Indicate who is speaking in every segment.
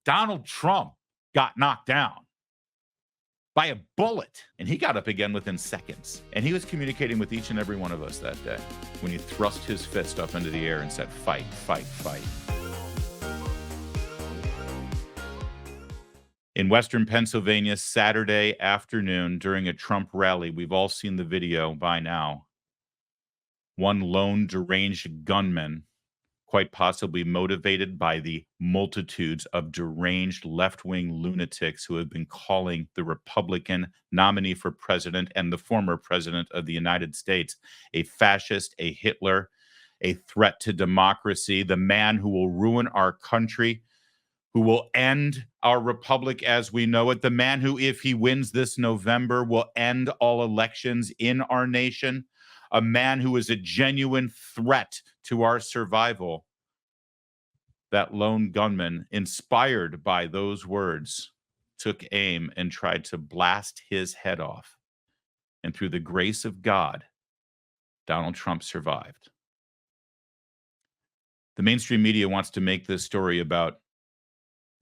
Speaker 1: Donald Trump got knocked down by a bullet, and he got up again within seconds. And he was communicating with each and every one of us that day when he thrust his fist up into the air and said, fight, fight, fight. In Western Pennsylvania, Saturday afternoon during a Trump rally, we've all seen the video by now. One lone deranged gunman, quite possibly motivated by the multitudes of deranged left-wing lunatics who have been calling the Republican nominee for president and the former president of the United States a fascist, a Hitler, a threat to democracy, the man who will ruin our country, who will end our republic as we know it, the man who, if he wins this November, will end all elections in our nation, a man who is a genuine threat to our survival. That lone gunman, inspired by those words, took aim and tried to blast his head off. And through the grace of God, Donald Trump survived. The mainstream media wants to make this story about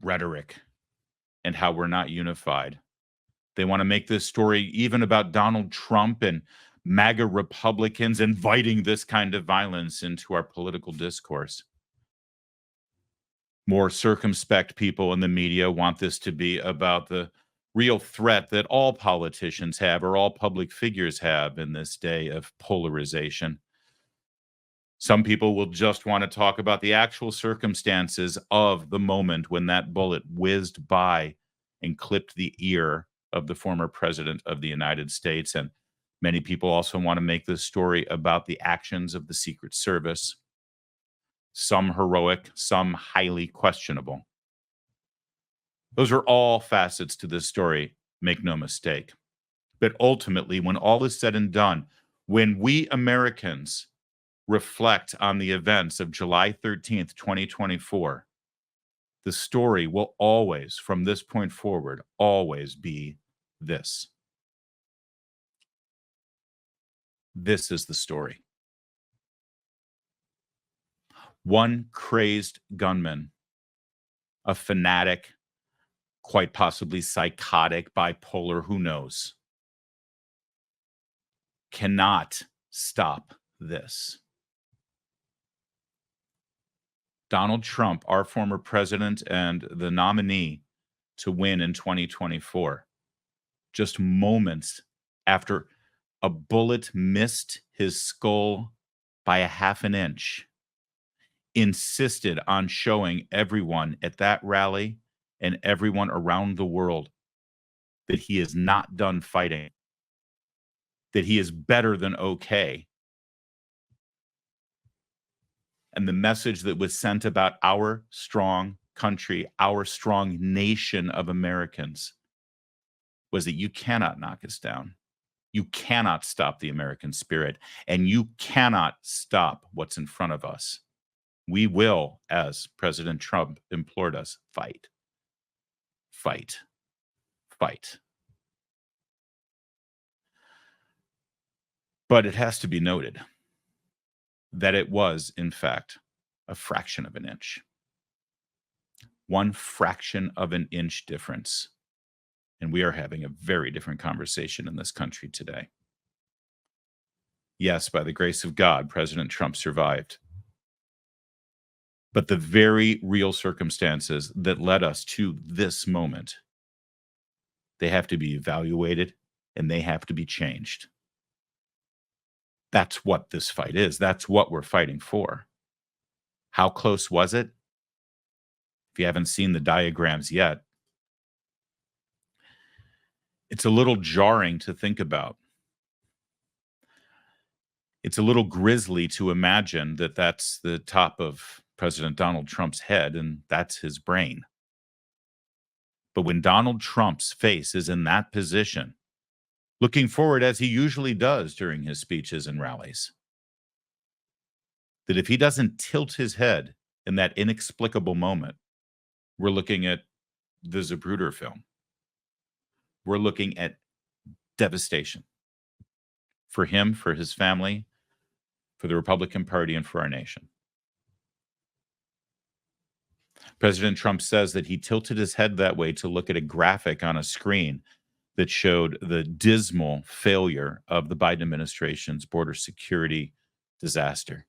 Speaker 1: rhetoric and how we're not unified. They want to make this story even about Donald Trump and MAGA Republicans inviting this kind of violence into our political discourse. More circumspect people in the media want this to be about the real threat that all politicians have or all public figures have in this day of polarization. Some people will just want to talk about the actual circumstances of the moment when that bullet whizzed by and clipped the ear of the former president of the United States. And many people also want to make this story about the actions of the Secret Service, some heroic, some highly questionable. Those are all facets to this story, make no mistake. But ultimately, when all is said and done, when we Americans reflect on the events of July 13th, 2024, the story will always, from this point forward, always be this. This is the story. One crazed gunman, a fanatic, quite possibly psychotic, bipolar, who knows, cannot stop this. Donald Trump, our former president and the nominee to win in 2024, just moments after a bullet missed his skull by a half an inch, insisted on showing everyone at that rally and everyone around the world that he is not done fighting, that he is better than okay. And the message that was sent about our strong country, our strong nation of Americans, was that you cannot knock us down. You cannot stop the American spirit, and you cannot stop what's in front of us. We will, as President Trump implored us, fight, fight, fight. But it has to be noted that it was, in fact, a fraction of an inch. One fraction of an inch difference. And we are having a very different conversation in this country today. Yes, by the grace of God, President Trump survived. But the very real circumstances that led us to this moment, they have to be evaluated and they have to be changed. That's what this fight is. That's what we're fighting for. How close was it? If you haven't seen the diagrams yet, it's a little jarring to think about. It's a little grisly to imagine that that's the top of President Donald Trump's head and that's his brain. But when Donald Trump's face is in that position, looking forward as he usually does during his speeches and rallies, that if he doesn't tilt his head in that inexplicable moment, we're looking at the Zapruder film. We're looking at devastation for him, for his family, for the Republican Party, and for our nation. President Trump says that he tilted his head that way to look at a graphic on a screen that showed the dismal failure of the Biden administration's border security disaster.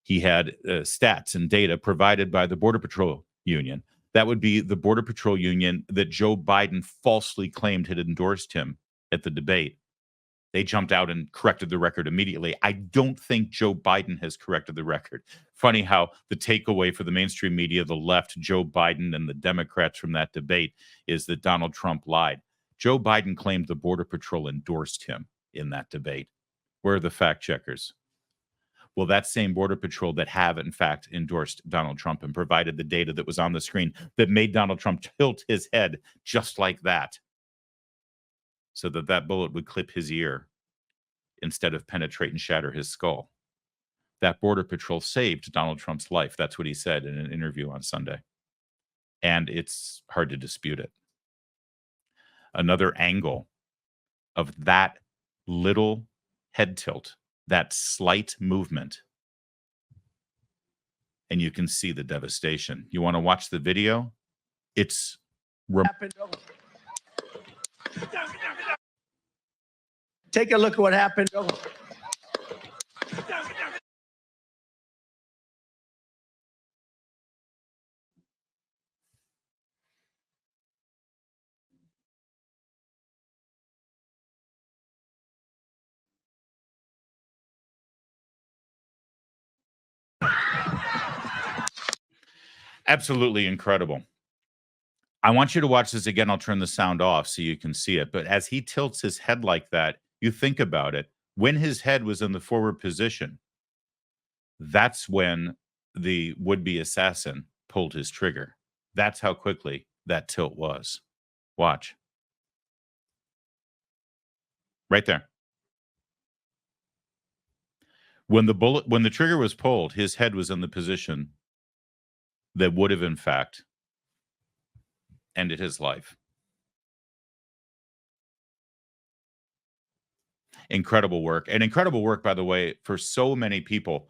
Speaker 1: He had stats and data provided by the Border Patrol Union. That would be the Border Patrol Union that Joe Biden falsely claimed had endorsed him at the debate. They jumped out and corrected the record immediately. I don't think Joe Biden has corrected the record. Funny how the takeaway for the mainstream media, the left, Joe Biden, and the Democrats from that debate is that Donald Trump lied. Joe Biden claimed the Border Patrol endorsed him in that debate. Where are the fact checkers? Well, that same Border Patrol that have, in fact, endorsed Donald Trump and provided the data that was on the screen that made Donald Trump tilt his head just like that, so that that bullet would clip his ear instead of penetrate and shatter his skull. That Border Patrol saved Donald Trump's life. That's what he said in an interview on Sunday. And it's hard to dispute it. Another angle of that little head tilt, that slight movement, and you can see the devastation. You want to watch the video? It's
Speaker 2: take a look at what happened.
Speaker 1: absolutely incredible. I want you to watch this again. I'll turn the sound off so you can see it. But as he tilts his head like that, you think about it. When his head was in the forward position, that's when the would-be assassin pulled his trigger. That's how quickly that tilt was. Watch. Right there. When the trigger was pulled, his head was in the position that would have, in fact, ended his life. Incredible work. And incredible work, by the way, for so many people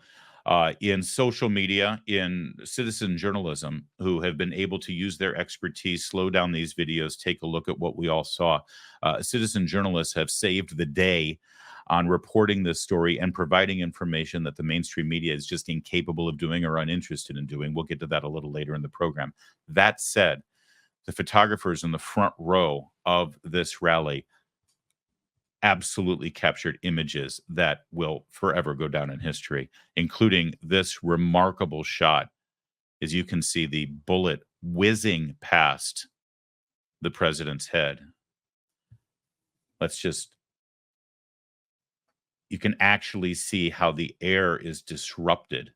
Speaker 1: in social media, in citizen journalism, who have been able to use their expertise, slow down these videos, take a look at what we all saw. Citizen journalists have saved the day on reporting this story and providing information that the mainstream media is just incapable of doing or uninterested in doing. We'll get to that a little later in the program. That said, the photographers in the front row of this rally absolutely captured images that will forever go down in history, including this remarkable shot. As you can see, the bullet whizzing past the president's head. You can actually see how the air is disrupted.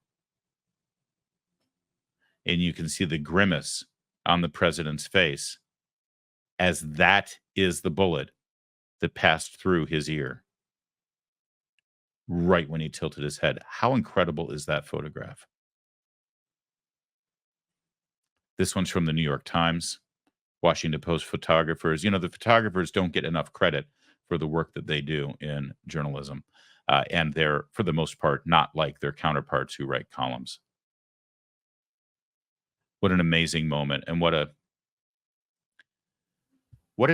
Speaker 1: And you can see the grimace on the president's face as that is the bullet that passed through his ear right when he tilted his head. How incredible is that photograph? This one's from the New York Times, Washington Post photographers. You know, the photographers don't get enough credit for the work that they do in journalism. And they're, for the most part, not like their counterparts who write columns. What an amazing moment. And what a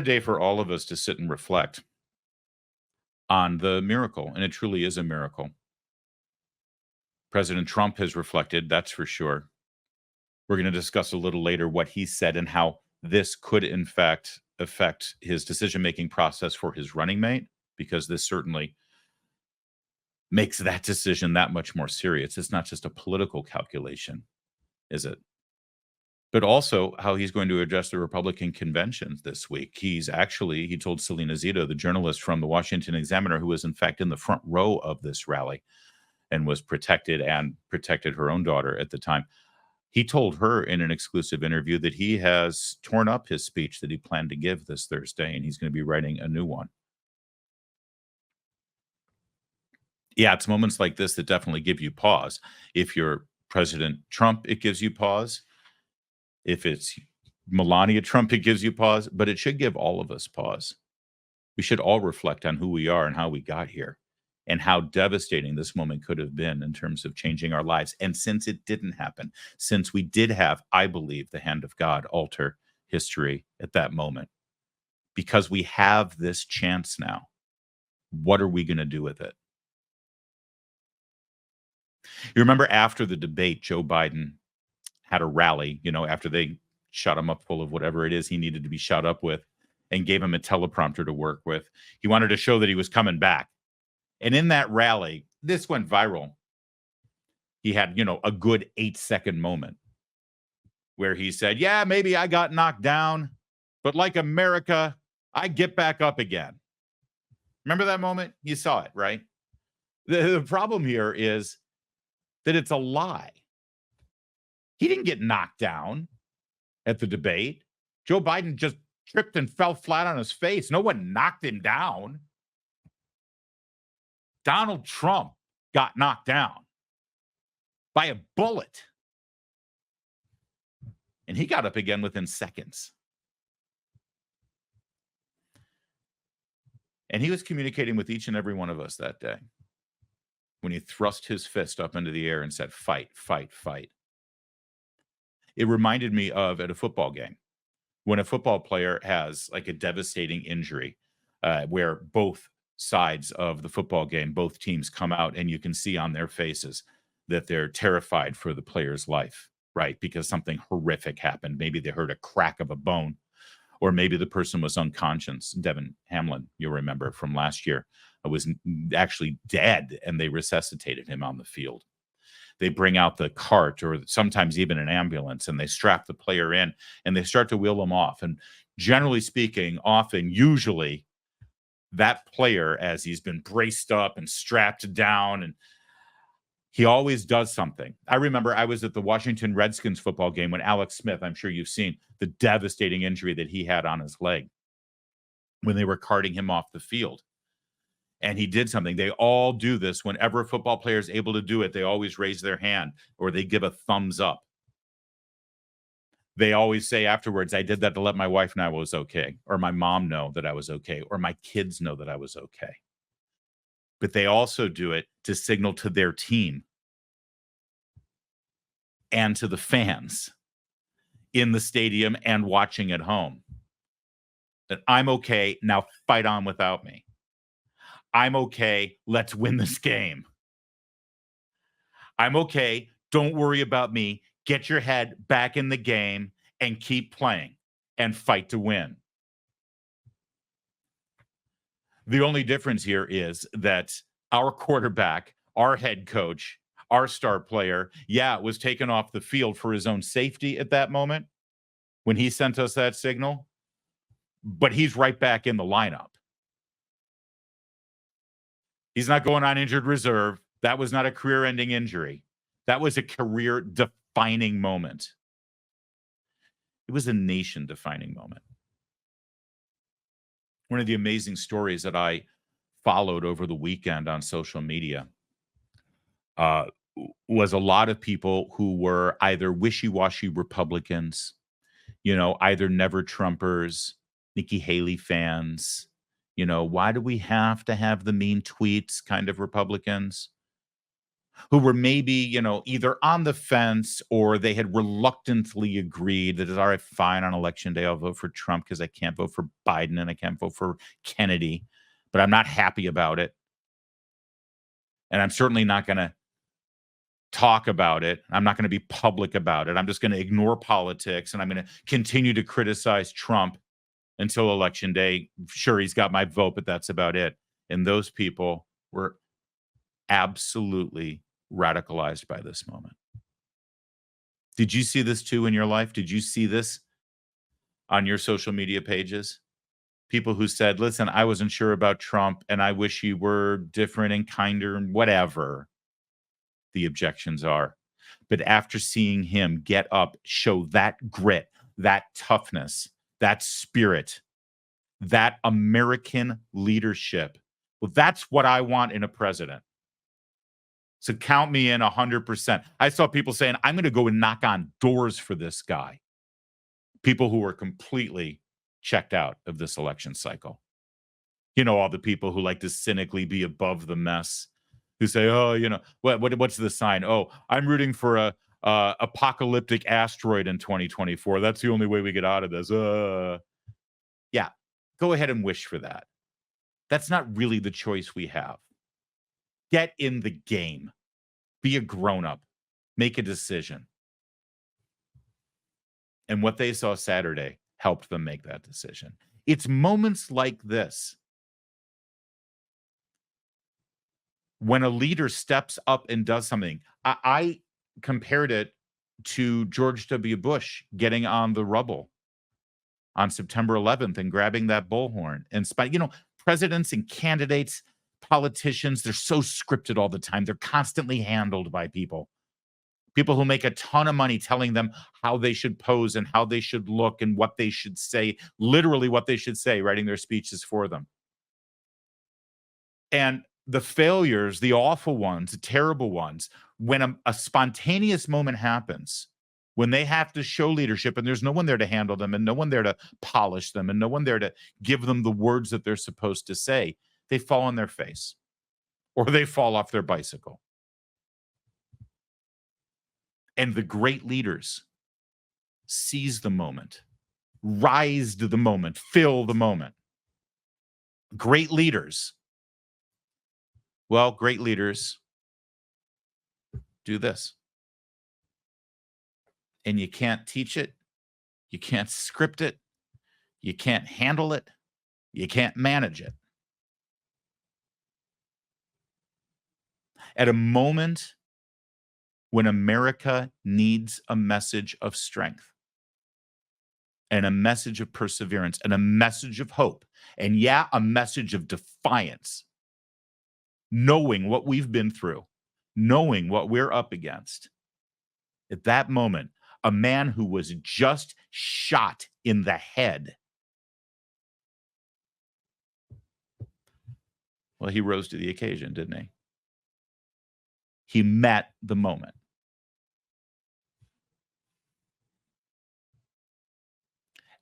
Speaker 1: day for all of us to sit and reflect on the miracle. And it truly is a miracle. President Trump has reflected, that's for sure. We're going to discuss a little later what he said and how this could, in fact, affect his decision-making process for his running mate, because this certainly makes that decision that much more serious. It's not just a political calculation, is it? But also how he's going to address the Republican convention this week. He told Selena Zito, the journalist from the Washington Examiner, who was in fact in the front row of this rally and was protected her own daughter at the time. He told her in an exclusive interview that he has torn up his speech that he planned to give this Thursday, and he's going to be writing a new one. Yeah, it's moments like this that definitely give you pause. If you're President Trump, it gives you pause. If it's Melania Trump, it gives you pause, but it should give all of us pause. We should all reflect on who we are and how we got here. and how devastating this moment could have been in terms of changing our lives. And since it didn't happen, since we did have, I believe, the hand of God alter history at that moment, because we have this chance now, what are we going to do with it? You remember after the debate, Joe Biden had a rally, after they shot him up full of whatever it is he needed to be shot up with and gave him a teleprompter to work with. He wanted to show that he was coming back. And in that rally, this went viral. He had, a good 8-second moment where he said, yeah, maybe I got knocked down, but like America, I get back up again. Remember that moment? You saw it, right? The problem here is that it's a lie. He didn't get knocked down at the debate. Joe Biden just tripped and fell flat on his face. No one knocked him down. Donald Trump got knocked down by a bullet. And he got up again within seconds. And he was communicating with each and every one of us that day when he thrust his fist up into the air and said, fight, fight, fight. It reminded me of at a football game when a football player has like a devastating injury where both sides of the football game, both teams come out and you can see on their faces that they're terrified for the player's life, right? Because something horrific happened. Maybe they heard a crack of a bone, or maybe the person was unconscious. Devin Hamlin, you'll remember from last year, was actually dead and they resuscitated him on the field. They bring out the cart or sometimes even an ambulance and they strap the player in and they start to wheel them off. And generally speaking, often, usually, that player, as he's been braced up and strapped down, and he always does something. I remember I was at the Washington Redskins football game when Alex Smith, I'm sure you've seen the devastating injury that he had on his leg when they were carting him off the field. And he did something. They all do this. Whenever a football player is able to do it, they always raise their hand or they give a thumbs up. They always say afterwards, I did that to let my wife know I was okay, or my mom know that I was okay, or my kids know that I was okay. But they also do it to signal to their team and to the fans in the stadium and watching at home that I'm okay. Now fight on without me. I'm okay. Let's win this game. I'm okay. Don't worry about me. Get your head back in the game and keep playing and fight to win. The only difference here is that our quarterback, our head coach, our star player, was taken off the field for his own safety at that moment when he sent us that signal, but he's right back in the lineup. He's not going on injured reserve. That was not a career-ending injury. That was a career-defining moment. It was a nation-defining moment. One of the amazing stories that I followed over the weekend on social media was a lot of people who were either wishy-washy Republicans, either never Trumpers, Nikki Haley fans, why do we have to have the mean tweets kind of Republicans who were maybe, either on the fence or they had reluctantly agreed that it's all right, fine, on election day, I'll vote for Trump because I can't vote for Biden and I can't vote for Kennedy, but I'm not happy about it. And I'm certainly not going to talk about it. I'm not going to be public about it. I'm just going to ignore politics and I'm going to continue to criticize Trump until election day. Sure, he's got my vote, but that's about it. And those people were absolutely radicalized by this moment. Did you see this too in your life? Did you see this on your social media pages? People who said, listen, I wasn't sure about Trump and I wish he were different and kinder and whatever the objections are. But after seeing him get up, show that grit, that toughness, that spirit, that American leadership. Well, that's what I want in a president. So count me in 100%. I saw people saying, I'm going to go and knock on doors for this guy. People who were completely checked out of this election cycle. All the people who like to cynically be above the mess, who say, "Oh, what's the sign? Oh, I'm rooting for a apocalyptic asteroid in 2024. That's the only way we get out of this." Yeah, go ahead and wish for that. That's not really the choice we have. Get in the game. Be a grown-up. Make a decision. And what they saw Saturday helped them make that decision. It's moments like this when a leader steps up and does something. I compared it to George W. Bush getting on the rubble on September 11th and grabbing that bullhorn. And presidents and candidates, politicians, they're so scripted all the time. They're constantly handled by people who make a ton of money telling them how they should pose and how they should look and what they should say, literally what they should say, writing their speeches for them. And the failures, the awful ones, the terrible ones, when a spontaneous moment happens, when they have to show leadership and there's no one there to handle them and no one there to polish them and no one there to give them the words that they're supposed to say, they fall on their face or they fall off their bicycle. And the great leaders seize the moment, rise to the moment, fill the moment. Great leaders do this. And you can't teach it. You can't script it. You can't handle it. You can't manage it. At a moment when America needs a message of strength and a message of perseverance and a message of hope, and a message of defiance, knowing what we've been through, knowing what we're up against. At that moment, a man who was just shot in the head, well, he rose to the occasion, didn't he? He met the moment.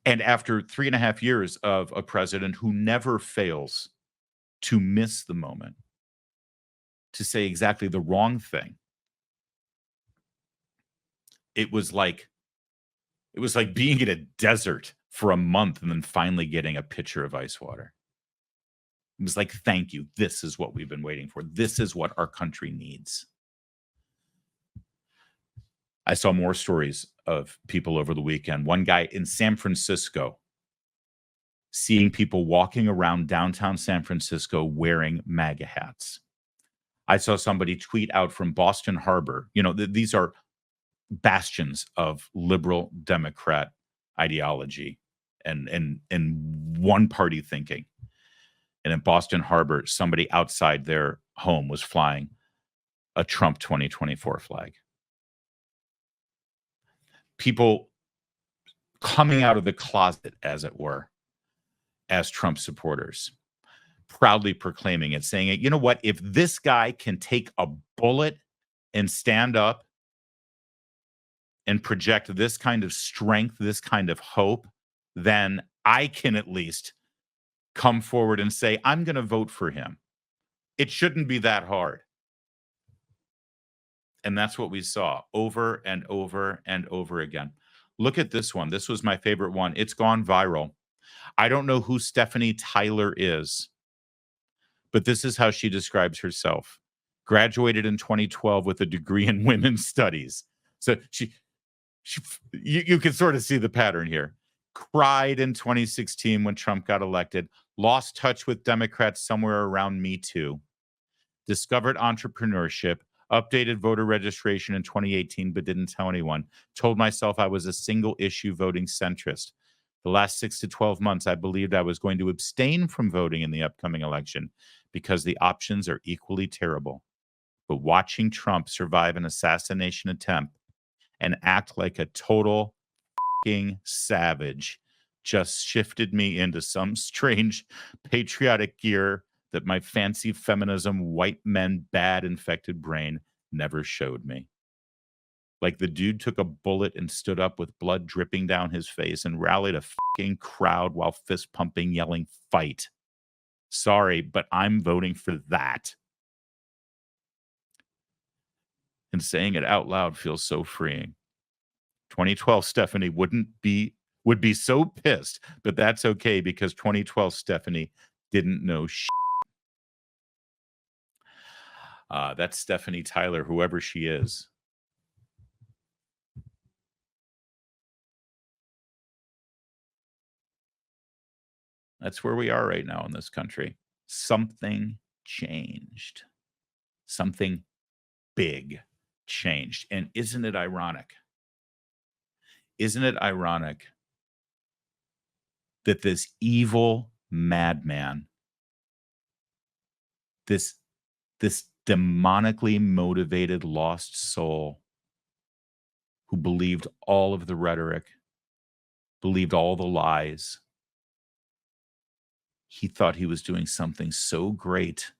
Speaker 1: And after 3.5 years of a president who never fails to miss the moment, to say exactly the wrong thing, it was like being in a desert for a month and then finally getting a pitcher of ice water. It was like, thank you. This is what we've been waiting for. This is what our country needs. I saw more stories of people over the weekend. One guy in San Francisco, seeing people walking around downtown San Francisco wearing MAGA hats. I saw somebody tweet out from Boston Harbor. These are bastions of liberal Democrat ideology and one party thinking. And in Boston Harbor, somebody outside their home was flying a Trump 2024 flag. People coming out of the closet, as it were, as Trump supporters, proudly proclaiming it, saying, you know what, if this guy can take a bullet and stand up and project this kind of strength, this kind of hope, then I can at least come forward and say, I'm going to vote for him. It shouldn't be that hard. And that's what we saw over and over and over again. Look at this one. This was my favorite one. It's gone viral. I don't know who Stephanie Tyler is, but this is how she describes herself. Graduated in 2012 with a degree in women's studies. So you can sort of see the pattern here. Cried in 2016 when Trump got elected. Lost touch with Democrats somewhere around Me Too. Discovered entrepreneurship. Updated voter registration in 2018, but didn't tell anyone. Told myself I was a single issue voting centrist. The last 6 to 12 months, I believed I was going to abstain from voting in the upcoming election because the options are equally terrible. But watching Trump survive an assassination attempt and act like a total fucking savage just shifted me into some strange patriotic gear that my fancy feminism, white men, bad infected brain never showed me. Like the dude took a bullet and stood up with blood dripping down his face and rallied a fucking crowd while fist pumping, yelling, fight. Sorry, but I'm voting for that. And saying it out loud feels so freeing. 2012 Stephanie would be so pissed, but that's okay because 2012 Stephanie didn't know shit. That's Stephanie Tyler, whoever she is. That's where we are right now in this country. Something changed. Something big changed. And isn't it ironic? Isn't it ironic that this evil madman, this demonically motivated lost soul who believed all of the rhetoric, believed all the lies, he thought he was doing something so great.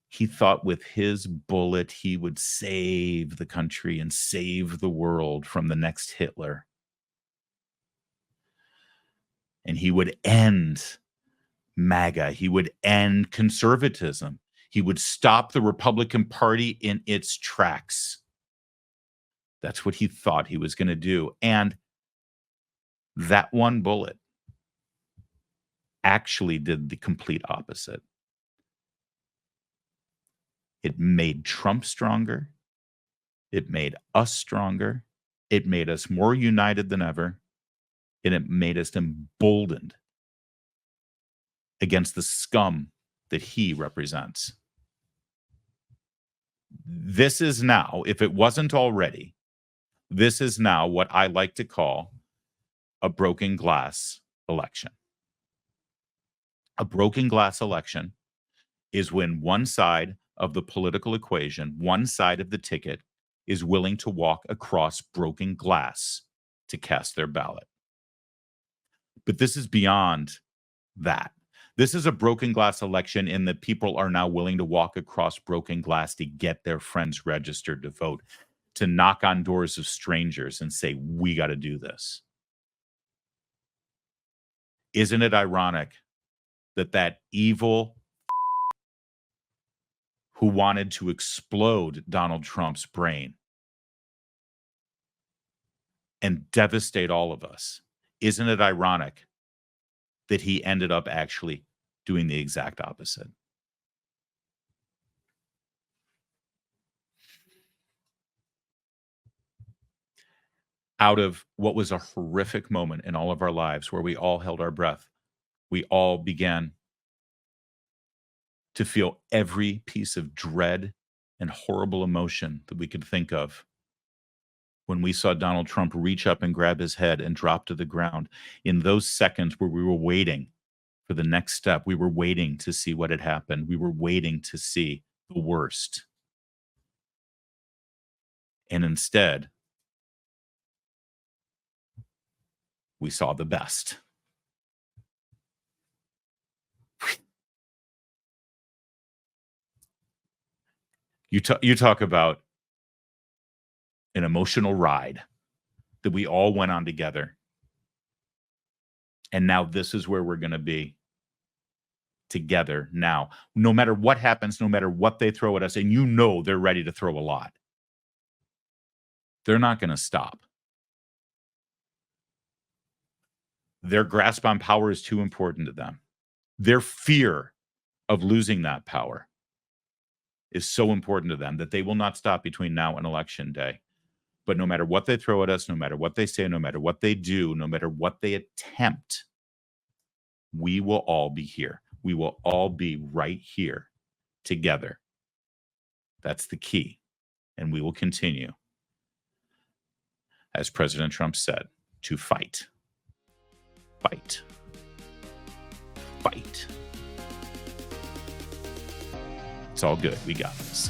Speaker 1: He thought with his bullet he would save the country and save the world from the next Hitler. And he would end MAGA. He would end conservatism. He would stop the Republican Party in its tracks. That's what he thought he was going to do. And that one bullet actually did the complete opposite. It made Trump stronger. It made us stronger. It made us more united than ever. And it made us emboldened against the scum that he represents. This is now, if it wasn't already, this is now what I like to call a broken glass election. A broken glass election is when one side of the political equation, one side of the ticket, is willing to walk across broken glass to cast their ballot. But this is beyond that. This is a broken glass election in that people are now willing to walk across broken glass to get their friends registered to vote, to knock on doors of strangers and say, we got to do this. Isn't it ironic that that evil who wanted to explode Donald Trump's brain and devastate all of us, isn't it ironic that he ended up actually doing the exact opposite? Out of what was a horrific moment in all of our lives where we all held our breath, we all began to feel every piece of dread and horrible emotion that we could think of when we saw Donald Trump reach up and grab his head and drop to the ground. In those seconds where we were waiting for the next step, we were waiting to see what had happened. We were waiting to see the worst. And instead, we saw the best. You talk about an emotional ride that we all went on together. And now this is where we're going to be together now. No matter what happens, no matter what they throw at us, and you know they're ready to throw a lot. They're not going to stop. Their grasp on power is too important to them. Their fear of losing that power is so important to them that they will not stop between now and election day. But no matter what they throw at us, no matter what they say, no matter what they do, no matter what they attempt, we will all be here. We will all be right here together. That's the key. And we will continue, as President Trump said, to fight. Fight. Fight. It's all good. We got this.